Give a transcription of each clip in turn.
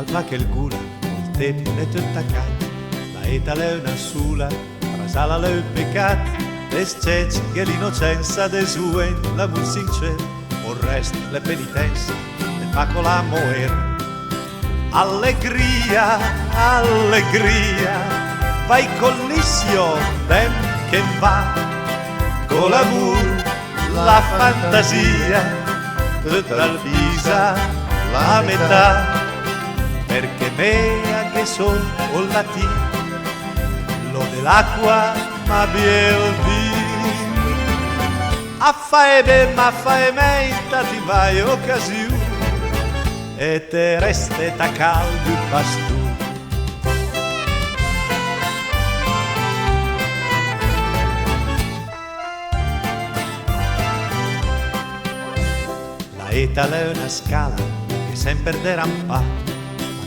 alba que el cura, el tepi de tot tacat, la eta leuna sula, rasala le pecat, les cets che l'innocenza desuen l'amor sincer, o rest le penitenze, le fa con la moer. Allegria, allegria, vai collisio, ben che va, con l'amor, la fantasia, tutta il visa, la metà, perché mea che son un latino, lo dell'acqua ma biel vin. Affae ma affae menta ti vai occasione e te reste ta caldo pastu. La eta è una scala che sempre derampa, ma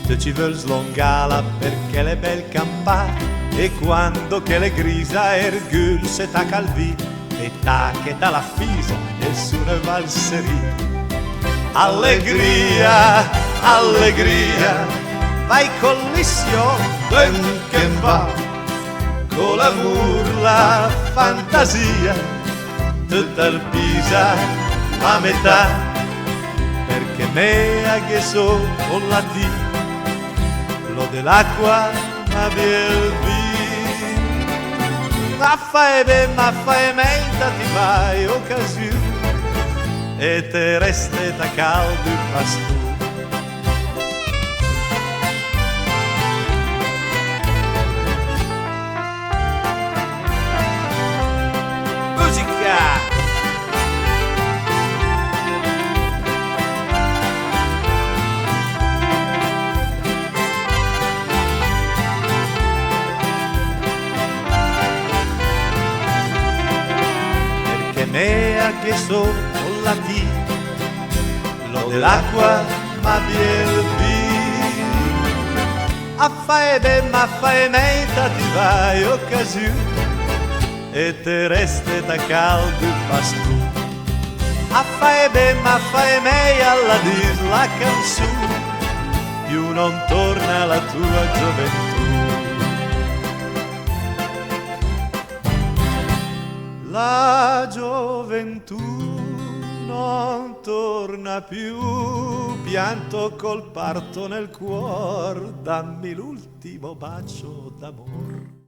tu ci vuoi slongala perché le bel campà. E quando che le grisa ergul se ta calvi e ta che ta la fisa e su ne valseria. Allegria, allegria, vai collissio, ben che va, con l'amor, la fantasia, tutta il pisa, la metà, perché mea che so con la T, lo dell'acqua ma biel vin. Affae ma affae menta ti vai occasione e te reste ta caldo pastu. Musica! Mea che so con la T, lo dell'acqua ma biel vin. Affae ma affae menta ti vai occasione e te reste ta caldo pastu. Affae ma affae mea alla dis la canzone, più non torna la tua gioventù. La gioventù non torna più, pianto col parto nel cuor, dammi l'ultimo bacio d'amor.